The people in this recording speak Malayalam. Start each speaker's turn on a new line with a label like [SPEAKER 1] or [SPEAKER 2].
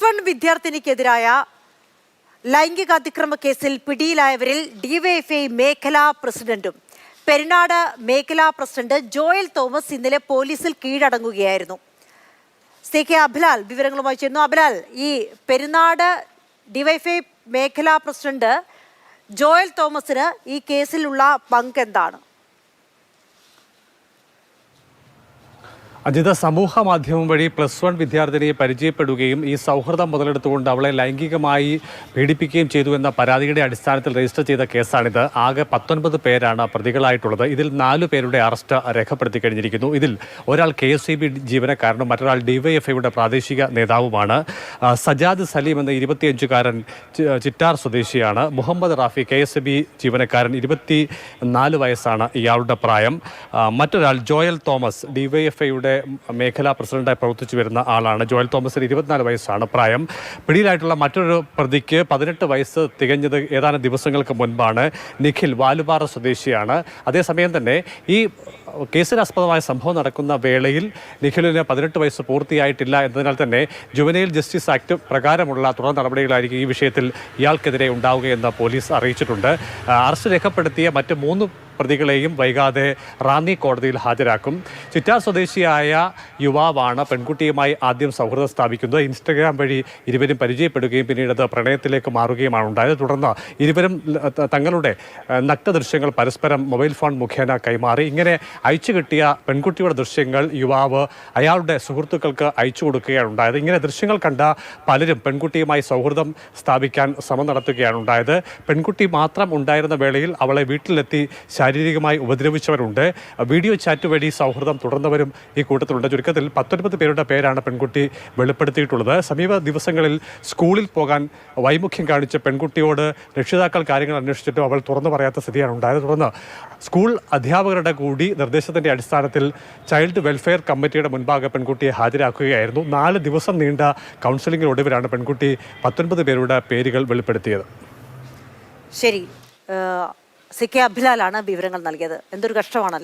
[SPEAKER 1] +1 വിദ്യാർത്ഥിനിക്കെതിരായ ലൈംഗികാതിക്രമ കേസിൽ പിടിയിലായവരിൽ ഡിവൈഎഫ്ഐ മേഖലാ പ്രസിഡന്റും പെരിനാട് മേഖലാ പ്രസിഡന്റ് ജോയൽ തോമസ് ഇന്നലെ പോലീസിൽ കീഴടങ്ങുകയായിരുന്നു. CK അഭിലാൽ വിവരങ്ങളുമായി ചേരുന്നു. അഭിലാൽ, ഈ പെരിനാട് ഡിവൈഎഫ്ഐ മേഖലാ പ്രസിഡന്റ് ജോയൽ തോമസിന് ഈ കേസിലുള്ള പങ്ക് എന്താണ്?
[SPEAKER 2] അജിത, സമൂഹ മാധ്യമം വഴി +1 വിദ്യാർത്ഥിനിയെ പരിചയപ്പെടുകയും ഈ സൗഹൃദം മുതലെടുത്തുകൊണ്ട് അവളെ ലൈംഗികമായി പീഡിപ്പിക്കുകയും ചെയ്തു എന്ന പരാതിയുടെ അടിസ്ഥാനത്തിൽ രജിസ്റ്റർ ചെയ്ത കേസാണിത്. ആകെ 19 പേരാണ് പ്രതികളായിട്ടുള്ളത്. ഇതിൽ 4 പേരുടെ അറസ്റ്റ് രേഖപ്പെടുത്തി കഴിഞ്ഞിരിക്കുന്നു. ഇതിൽ ഒരാൾ KSEB ജീവനക്കാരനും മറ്റൊരാൾ ഡിവൈഎഫ്ഐയുടെ പ്രാദേശിക നേതാവുമാണ്. സജാദ് സലീം എന്ന 25-കാരൻ ചിറ്റാർ സ്വദേശിയാണ്. മുഹമ്മദ് റാഫി KSEB ജീവനക്കാരൻ, 24 വയസ്സാണ് ഇയാളുടെ പ്രായം. മറ്റൊരാൾ ജോയൽ തോമസ് ഡിവൈഎഫ്ഐയുടെ മേഖലാ പ്രസിഡന്റായി പ്രവർത്തിച്ചു വരുന്ന ആളാണ്. ജോയൽ തോമസിന് 24 വയസ്സാണ് പ്രായം. പിടിയിലായിട്ടുള്ള മറ്റൊരു പ്രതിക്ക് 18 വയസ്സ് തികഞ്ഞത് ഏതാനും ദിവസങ്ങൾക്ക് മുൻപാണ്. നിഖിൽ വാലുപാറ സ്വദേശിയാണ്. അതേസമയം തന്നെ ഈ കേസിനാസ്പദമായ സംഭവം നടക്കുന്ന വേളയിൽ നിഖിലിന് 18 വയസ്സ് പൂർത്തിയായിട്ടില്ല എന്നതിനാൽ തന്നെ ജുവനൈൽ ജസ്റ്റിസ് ആക്ട് പ്രകാരമുള്ള തുടർ നടപടികളായിരിക്കും ഈ വിഷയത്തിൽ ഇയാൾക്കെതിരെ ഉണ്ടാവുകയെന്ന് പോലീസ് അറിയിച്ചിട്ടുണ്ട്. അറസ്റ്റ് രേഖപ്പെടുത്തിയ മറ്റ് 3 പ്രതികളെയും വൈകാതെ റാന്നി കോടതിയിൽ ഹാജരാക്കും. ചിറ്റാർ സ്വദേശിയായ യുവാവാണ് പെൺകുട്ടിയുമായി ആദ്യം സൗഹൃദം സ്ഥാപിക്കുന്നത്. ഇൻസ്റ്റഗ്രാം വഴി ഇരുവരും പരിചയപ്പെടുകയും പിന്നീട് അത് പ്രണയത്തിലേക്ക് മാറുകയുമാണ് ഉണ്ടായത്. തുടർന്ന് ഇരുവരും തങ്ങളുടെ നഗ്നദൃശ്യങ്ങൾ പരസ്പരം മൊബൈൽ ഫോൺ മുഖേന കൈമാറി. ഇങ്ങനെ അയച്ചു കിട്ടിയ പെൺകുട്ടിയുടെ ദൃശ്യങ്ങൾ യുവാവ് അയാളുടെ സുഹൃത്തുക്കൾക്ക് അയച്ചു കൊടുക്കുകയാണ് ഉണ്ടായത്. ഇങ്ങനെ ദൃശ്യങ്ങൾ കണ്ട പലരും പെൺകുട്ടിയുമായി സൗഹൃദം സ്ഥാപിക്കാൻ ശ്രമം നടത്തുകയാണ് ഉണ്ടായത്. പെൺകുട്ടി മാത്രം ഉണ്ടായിരുന്ന വേളയിൽ അവളെ വീട്ടിലെത്തി ശാരീരികമായി ഉപദ്രവിച്ചവരുണ്ട്. വീഡിയോ ചാറ്റ് വഴി സൗഹൃദം തുടർന്നവരും ഈ കൂട്ടത്തിലുണ്ട്. ചുരുക്കത്തിൽ 19 പേരുടെ പേരാണ് പെൺകുട്ടി വെളിപ്പെടുത്തിയിട്ടുള്ളത്. സമീപ ദിവസങ്ങളിൽ സ്കൂളിൽ പോകാൻ വൈമുഖ്യം കാണിച്ച പെൺകുട്ടിയോട് രക്ഷിതാക്കൾ കാര്യങ്ങൾ അന്വേഷിച്ചിട്ടും അവൾ തുറന്നു പറയാത്ത സ്ഥിതിയാണ് ഉണ്ടായത്. തുടർന്ന് സ്കൂൾ അധ്യാപകരുടെ കൂടി നിർദ്ദേശത്തിൻ്റെ അടിസ്ഥാനത്തിൽ ചൈൽഡ് വെൽഫെയർ കമ്മിറ്റിയുടെ മുൻപാകെ പെൺകുട്ടിയെ ഹാജരാക്കുകയായിരുന്നു. 4 ദിവസം നീണ്ട കൗൺസിലിംഗിനൊടുവിലാണ് പെൺകുട്ടി 19 പേരുടെ പേരുകൾ വെളിപ്പെടുത്തിയത്.
[SPEAKER 1] ശരി, CK അഭിലാലാണ് വിവരങ്ങൾ നൽകിയത്. എന്തൊരു കഷ്ടമാണല്ലോ.